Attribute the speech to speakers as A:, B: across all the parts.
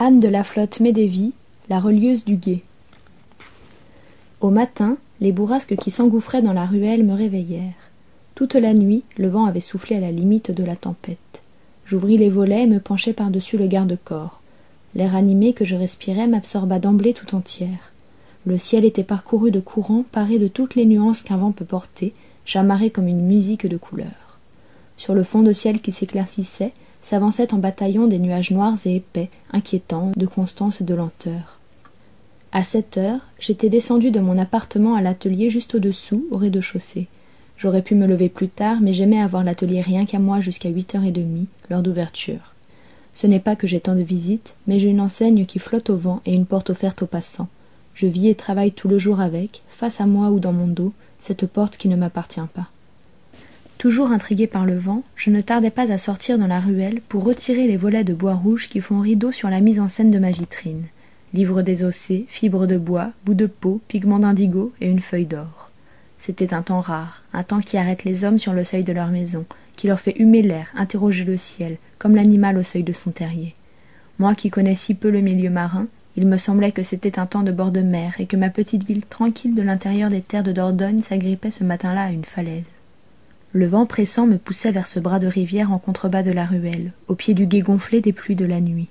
A: Anne de la Flotte Médévie, la relieuse du gué. Au matin, les bourrasques qui s'engouffraient dans la ruelle me réveillèrent. Toute la nuit, le vent avait soufflé à la limite de la tempête. J'ouvris les volets et me penchai par-dessus le garde-corps. L'air animé que je respirais m'absorba d'emblée tout entière. Le ciel était parcouru de courants parés de toutes les nuances qu'un vent peut porter, chamarrés comme une musique de couleurs. Sur le fond de ciel qui s'éclaircissait, s'avançaient en bataillons des nuages noirs et épais, inquiétants, de constance et de lenteur. À 7 heures, j'étais descendu de mon appartement à l'atelier juste au-dessous, au rez-de-chaussée. J'aurais pu me lever plus tard, mais j'aimais avoir l'atelier rien qu'à moi jusqu'à 8h30, l'heure d'ouverture. Ce n'est pas que j'ai tant de visites, mais j'ai une enseigne qui flotte au vent et une porte offerte aux passants. Je vis et travaille tout le jour avec, face à moi ou dans mon dos, cette porte qui ne m'appartient pas. Toujours intrigué par le vent, je ne tardais pas à sortir dans la ruelle pour retirer les volets de bois rouge qui font rideau sur la mise en scène de ma vitrine. Livres désossés, fibres de bois, bouts de peau, pigments d'indigo et une feuille d'or. C'était un temps rare, un temps qui arrête les hommes sur le seuil de leur maison, qui leur fait humer l'air, interroger le ciel, comme l'animal au seuil de son terrier. Moi qui connais si peu le milieu marin, il me semblait que c'était un temps de bord de mer et que ma petite ville tranquille de l'intérieur des terres de Dordogne s'agrippait ce matin-là à une falaise. Le vent pressant me poussait vers ce bras de rivière en contrebas de la ruelle, au pied du gué gonflé des pluies de la nuit.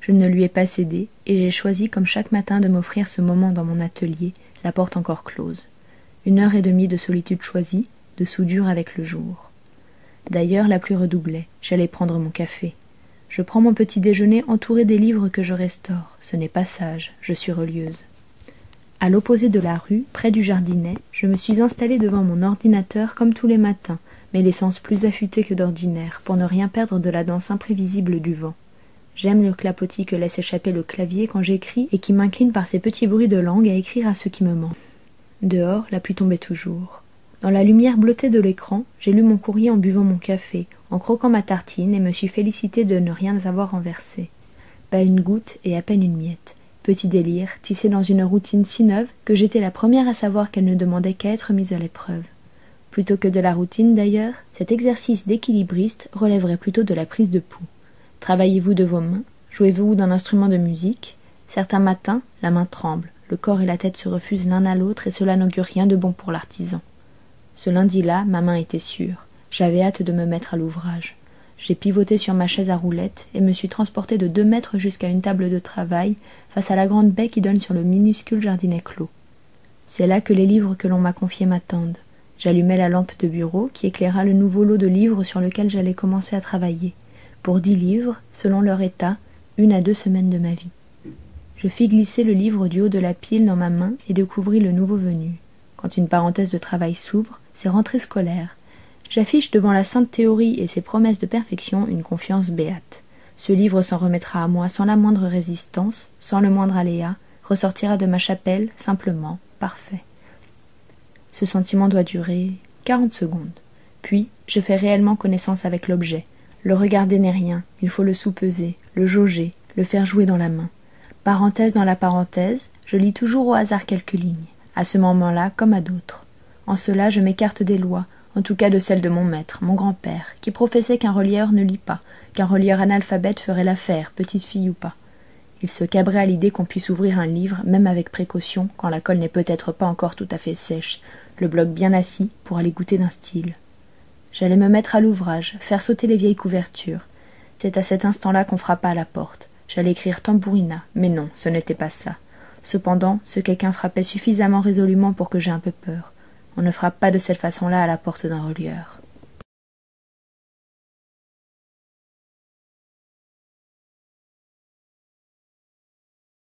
A: Je ne lui ai pas cédé, et j'ai choisi comme chaque matin de m'offrir ce moment dans mon atelier, la porte encore close. 1h30 de solitude choisie, de soudure avec le jour. D'ailleurs, la pluie redoublait, j'allais prendre mon café. Je prends mon petit déjeuner entouré des livres que je restaure. Ce n'est pas sage, je suis relieuse. À l'opposé de la rue, près du jardinet, je me suis installée devant mon ordinateur comme tous les matins, mais les sens plus affûtés que d'ordinaire, pour ne rien perdre de la danse imprévisible du vent. J'aime le clapotis que laisse échapper le clavier quand j'écris et qui m'incline par ses petits bruits de langue à écrire à ce qui me manque. Dehors, la pluie tombait toujours. Dans la lumière bleutée de l'écran, j'ai lu mon courrier en buvant mon café, en croquant ma tartine et me suis félicitée de ne rien avoir renversé. Pas une goutte et à peine une miette. Petit délire, tissé dans une routine si neuve que j'étais la première à savoir qu'elle ne demandait qu'à être mise à l'épreuve. Plutôt que de la routine d'ailleurs, cet exercice d'équilibriste relèverait plutôt de la prise de pouls. Travaillez-vous de vos mains? Jouez-vous d'un instrument de musique? Certains matins, la main tremble, le corps et la tête se refusent l'un à l'autre et cela n'augure rien de bon pour l'artisan. Ce lundi-là, ma main était sûre. J'avais hâte de me mettre à l'ouvrage. J'ai pivoté sur ma chaise à roulettes et me suis transporté de 2 mètres jusqu'à une table de travail face à la grande baie qui donne sur le minuscule jardinet clos. C'est là que les livres que l'on m'a confiés m'attendent. J'allumai la lampe de bureau qui éclaira le nouveau lot de livres sur lequel j'allais commencer à travailler. Pour 10 livres, selon leur état, 1 à 2 semaines de ma vie. Je fis glisser le livre du haut de la pile dans ma main et découvris le nouveau venu. Quand une parenthèse de travail s'ouvre, c'est rentrée scolaire. J'affiche devant la sainte théorie et ses promesses de perfection une confiance béate. Ce livre s'en remettra à moi sans la moindre résistance, sans le moindre aléa, ressortira de ma chapelle, simplement, parfait. Ce sentiment doit durer 40 secondes. Puis, je fais réellement connaissance avec l'objet. Le regarder n'est rien, il faut le soupeser, le jauger, le faire jouer dans la main. Parenthèse dans la parenthèse, je lis toujours au hasard quelques lignes, à ce moment-là comme à d'autres. En cela, je m'écarte des lois, en tout cas de celles de mon maître, mon grand-père, qui professait qu'un relieur ne lit pas, qu'un relieur analphabète ferait l'affaire, petite fille ou pas. Il se cabrait à l'idée qu'on puisse ouvrir un livre, même avec précaution, quand la colle n'est peut-être pas encore tout à fait sèche, le bloc bien assis, pour aller goûter d'un style. J'allais me mettre à l'ouvrage, faire sauter les vieilles couvertures. C'est à cet instant-là qu'on frappa à la porte. J'allais écrire tambourina, mais non, ce n'était pas ça. Cependant, ce quelqu'un frappait suffisamment résolument pour que j'aie un peu peur. On ne frappe pas de cette façon-là à la porte d'un relieur.